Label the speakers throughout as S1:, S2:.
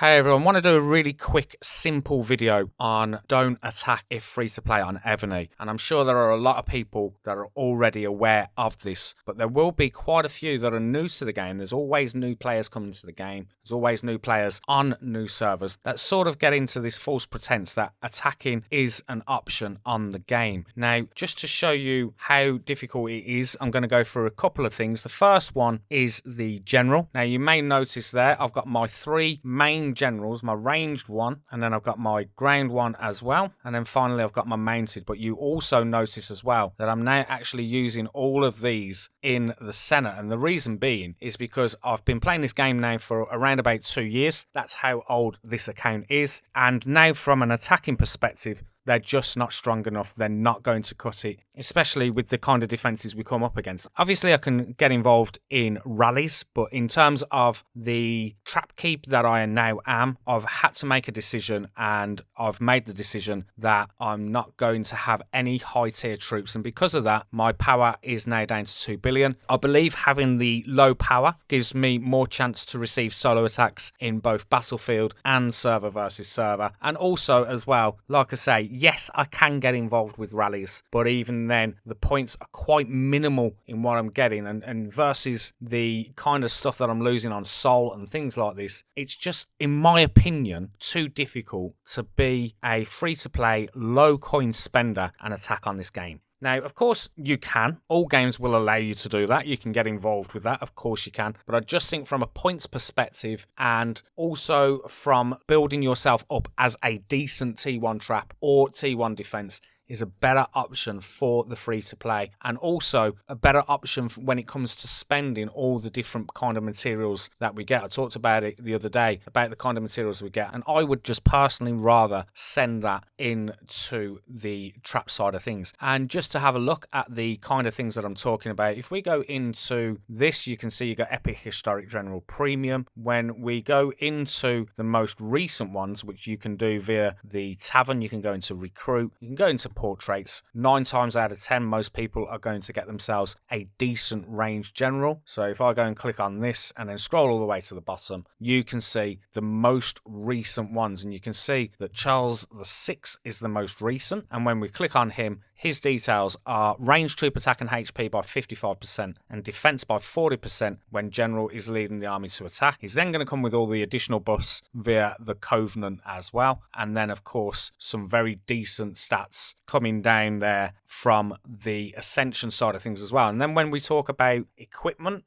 S1: Hey everyone, I want to do a really quick, simple video on don't attack if free to play on Evony. And I'm sure there are a lot of people that are already aware of this, but there will be quite a few that are new to the game. There's always new players coming to the game. There's always new players on new servers that sort of get into this false pretense that attacking is an option on the game. Now, just to show you how difficult it is, I'm going to go through a couple of things. The first one is the general. Now, you may notice there, I've got my three main generals, my ranged one, and then I've got my ground one as well, and then finally I've got my mounted. But you also notice as well that I'm now actually using all of these in the center, and the reason being is because I've been playing this game now for around about 2 years. That's how old this account is, and now from an attacking perspective, they're just not strong enough. They're not going to cut it, especially with the kind of defenses we come up against. Obviously, I can get involved in rallies, but in terms of the trap keep that I now am, I've had to make a decision, and I've made the decision that I'm not going to have any high tier troops, and because of that, my power is now down to 2 billion. I believe having the low power gives me more chance to receive solo attacks in both battlefield and server versus server, and also as well, like I say, yes, I can get involved with rallies, but even then, the points are quite minimal in what I'm getting, and versus the kind of stuff that I'm losing on Soul and things like this, it's just, in my opinion, too difficult to be a free-to-play, low-coin spender and attack on this game. Now, of course, you can. All games will allow you to do that. You can get involved with that. Of course you can. But I just think from a points perspective and also from building yourself up as a decent T1 trap or T1 defense is a better option for the free-to-play, and also a better option when it comes to spending all the different kind of materials that we get. I talked about it the other day, about the kind of materials we get, and I would just personally rather send that into the trap side of things. And just to have a look at the kind of things that I'm talking about, if we go into this, you can see you got Epic Historic General Premium. When we go into the most recent ones, which you can do via the Tavern, you can go into Recruit, you can go into Portraits. 9 times out of 10, most people are going to get themselves a decent range general. So if I go and click on this and then scroll all the way to the bottom, you can see the most recent ones, and you can see that Charles VI is the most recent. And when we click on him, his details are range troop attack and HP by 55% and defense by 40% when general is leading the army to attack. He's then going to come with all the additional buffs via the Covenant as well, and then of course some very decent stats coming down there from the Ascension side of things as well. And then when we talk about equipment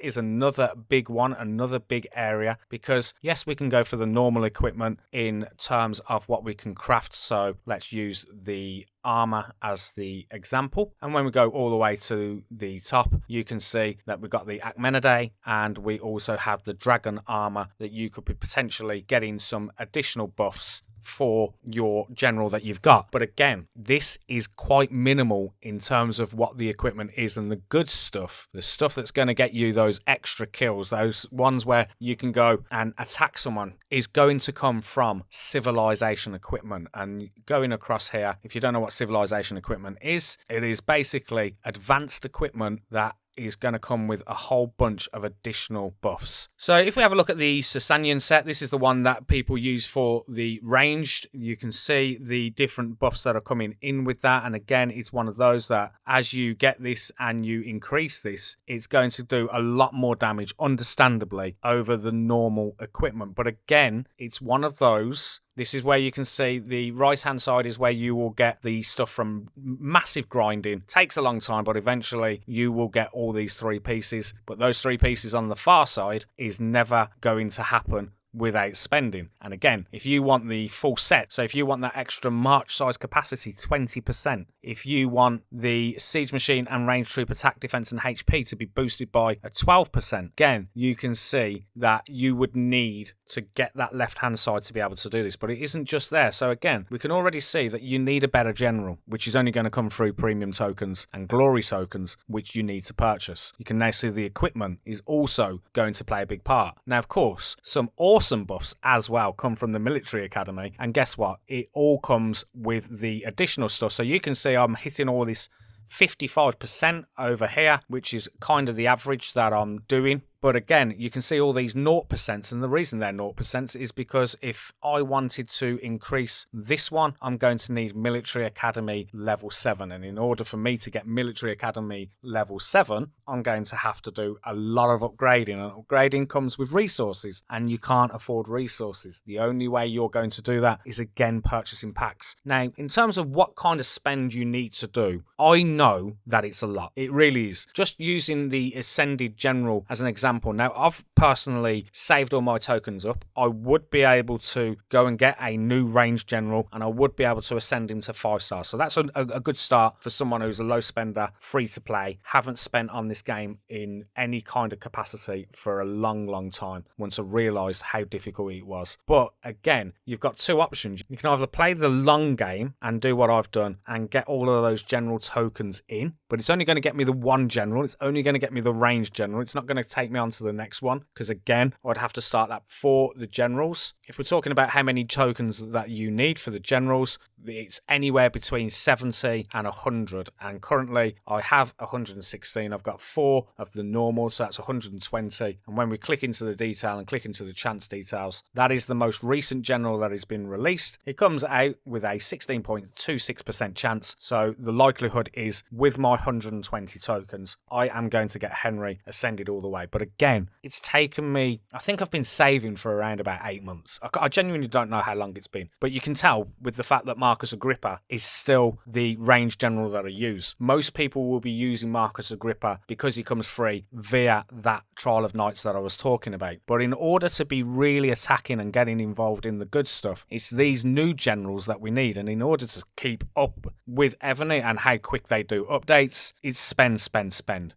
S1: is another big one, another big area, because yes, we can go for the normal equipment in terms of what we can craft. So let's use the armor as the example, and when we go all the way to the top, you can see that we've got the Achmenidae, and we also have the dragon armor that you could be potentially getting some additional buffs for your general that you've got. But again, this is quite minimal in terms of what the equipment is, and the good stuff, the stuff that's going to get you those extra kills, those ones where you can go and attack someone, is going to come from civilization equipment. And going across here, if you don't know what civilization equipment is, it is basically advanced equipment that is going to come with a whole bunch of additional buffs. So if we have a look at the Sasanian set, this is the one that people use for the ranged. You can see the different buffs that are coming in with that, and again, it's one of those that as you get this and you increase this, it's going to do a lot more damage, understandably, over the normal equipment. But again, it's one of those. This is where you can see the right-hand side is where you will get the stuff from massive grinding. Takes a long time, but eventually you will get all these 3 pieces. But those 3 pieces on the far side is never going to happen without spending. And again, if you want the full set, so if you want that extra march size capacity 20%, if you want the siege machine and range troop attack, defense and HP to be boosted by a 12%, again, you can see that you would need to get that left hand side to be able to do this, but it isn't just there. So again, we can already see that you need a better general, which is only going to come through premium tokens and glory tokens, which you need to purchase. You can now see the equipment is also going to play a big part. Now, of course, some awesome buffs as well come from the military academy, and guess what? It all comes with the additional stuff. So you can see I'm hitting all this 55% over here, which is kind of the average that I'm doing. But again, you can see all these 0%, and the reason they're 0% is because if I wanted to increase this one, I'm going to need Military Academy level 7. And in order for me to get Military Academy level 7, I'm going to have to do a lot of upgrading. And upgrading comes with resources, and you can't afford resources. The only way you're going to do that is, again, purchasing packs. Now, in terms of what kind of spend you need to do, I know that it's a lot. It really is. Just using the Ascended General as an example. Now, I've personally saved all my tokens up. I would be able to go and get a new range general, and I would be able to ascend him to 5 stars. So that's a good start for someone who's a low spender, free to play, haven't spent on this game in any kind of capacity for a long time, once I realised how difficult it was. But again, you've got two options. You can either play the long game and do what I've done and get all of those general tokens in, but it's only going to get me the one general. It's only going to get me the range general. It's not going to take me on to the next one, because again, I'd have to start that for the generals. If we're talking about how many tokens that you need for the generals, it's anywhere between 70 and 100, and currently I have 116. I've got 4 of the normal, so that's 120. And when we click into the detail and click into the chance details, that is the most recent general that has been released. It comes out with a 16.26% chance, so the likelihood is, with my 120 tokens, I am going to get Henry ascended all the way. But again, it's taken me, I think I've been saving for around about 8 months. I genuinely don't know how long it's been, but you can tell with the fact that Marcus Agrippa is still the range general that I use. Most people will be using Marcus Agrippa because he comes free via that Trial of Knights that I was talking about. But in order to be really attacking and getting involved in the good stuff, it's these new generals that we need. And in order to keep up with Evony and how quick they do updates, it's spend.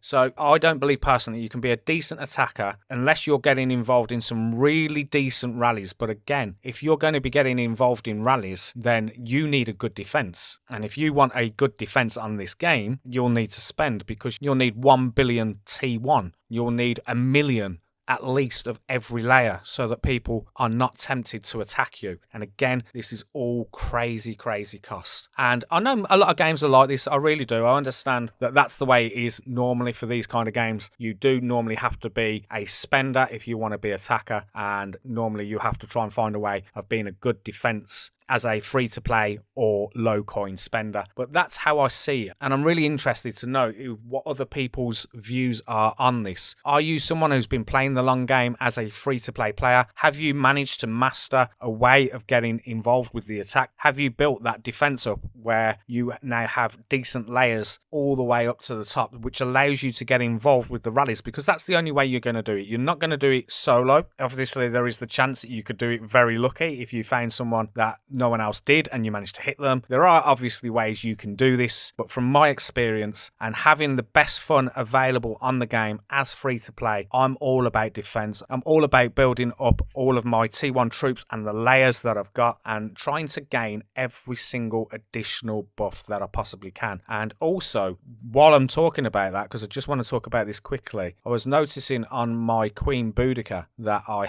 S1: So I don't believe personally you can be a decent attacker unless you're getting involved in some really decent rallies. But again, if you're going to be getting involved in rallies, then you need a good defense. And if you want a good defense on this game, you'll need to spend, because you'll need 1 billion T1. You'll need 1 million at least of every layer, so that people are not tempted to attack you. And again, this is all crazy cost. And I know a lot of games are like this. I really do. I understand that that's the way it is normally for these kind of games. You do normally have to be a spender if you want to be attacker, and normally you have to try and find a way of being a good defense as a free-to-play or low-coin spender. But that's how I see it. And I'm really interested to know what other people's views are on this. Are you someone who's been playing the long game as a free-to-play player? Have you managed to master a way of getting involved with the attack? Have you built that defense up where you now have decent layers all the way up to the top, which allows you to get involved with the rallies? Because that's the only way you're going to do it. You're not going to do it solo. Obviously, there is the chance that you could do it very lucky if you found someone that no one else did and you managed to hit them. There are obviously ways you can do this, but from my experience and having the best fun available on the game as free to play, I'm all about defense. I'm all about building up all of my T1 troops and the layers that I've got, and trying to gain every single additional buff that I possibly can. And also, while I'm talking about that, because I just want to talk about this quickly, I was noticing on my Queen Boudica that I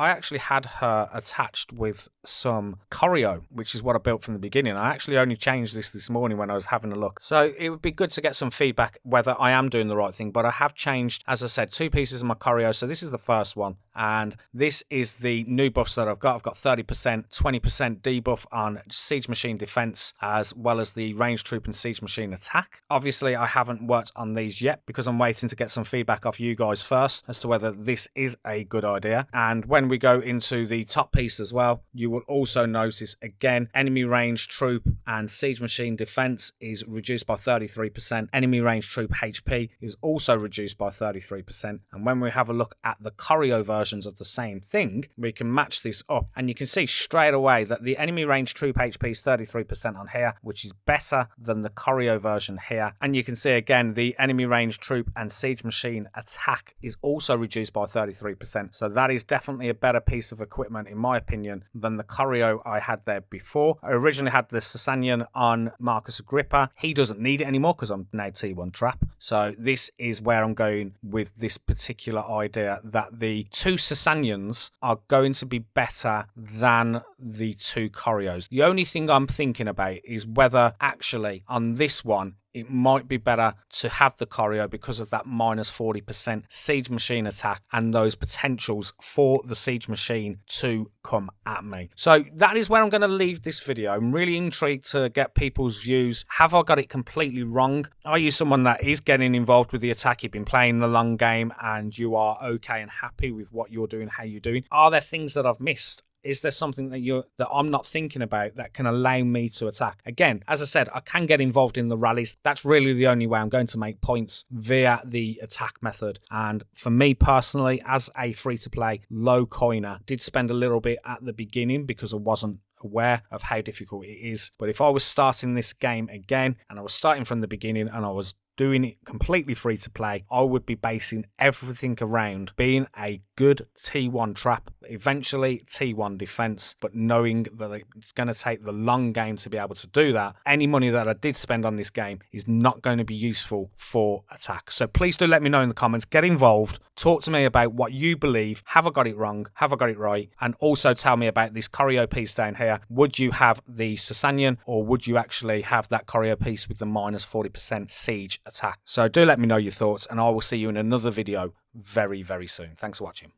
S1: actually had her attached with some choreo, which is what I built from the beginning. I actually only changed this morning when I was having a look. So it would be good to get some feedback whether I am doing the right thing. But I have changed, as I said, 2 pieces of my choreo. So this is the first one, and this is the new buffs that I've got. I've got 30%, 20% debuff on Siege Machine defense, as well as the Ranged Troop and Siege Machine attack. Obviously, I haven't worked on these yet because I'm waiting to get some feedback off you guys first as to whether this is a good idea. And when we go into the top piece as well, you will also notice again, enemy range troop and siege machine defense is reduced by 33%. Enemy range troop HP is also reduced by 33%. And when we have a look at the choreo versions of the same thing, we can match this up, and you can see straight away that the enemy range troop HP is 33% on here, which is better than the choreo version here. And you can see again, the enemy range troop and siege machine attack is also reduced by 33%. So that is definitely a better piece of equipment, in my opinion, than the choreo I had there before. I originally had the Sasanian on Marcus Agrippa. He doesn't need it anymore because I'm now T1 trap. So this is where I'm going with this particular idea, that the 2 Sasanians are going to be better than the 2 choreos. The only thing I'm thinking about is whether actually on this one it might be better to have the choreo because of that minus 40% siege machine attack and those potentials for the siege machine to come at me. So that is where I'm going to leave this video. I'm really intrigued to get people's views. Have I got it completely wrong? Are you someone that is getting involved with the attack? You've been playing the long game and you are okay and happy with what you're doing, how you're doing? Are there things that I've missed? Is there something that I'm not thinking about that can allow me to attack? Again, as I said, I can get involved in the rallies. That's really the only way I'm going to make points via the attack method. And for me personally, as a free-to-play low coiner, did spend a little bit at the beginning because I wasn't aware of how difficult it is. But if I was starting this game again and I was starting from the beginning and I was doing it completely free to play, I would be basing everything around being a good T1 trap, eventually T1 defense, but knowing that it's going to take the long game to be able to do that. Any money that I did spend on this game is not going to be useful for attack. So please do let me know in the comments, get involved, talk to me about what you believe. Have I got it wrong? Have I got it right? And also tell me about this choreo piece down here. Would you have the Sasanian, or would you actually have that choreo piece with the minus 40% siege attack? So do let me know your thoughts, and I will see you in another video very, very soon. Thanks for watching.